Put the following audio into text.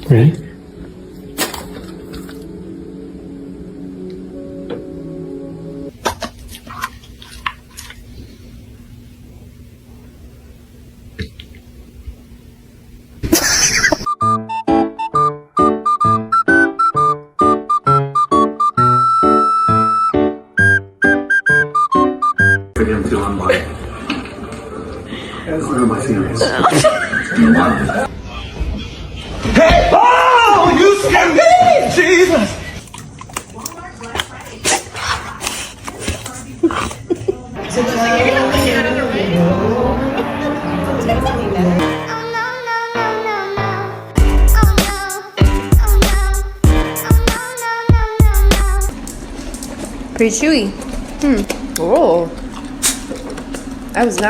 Ready? Until I'm like, what am I serious? Hey! Oh, you scared me! Jesus! Pretty chewy. Oh. That was not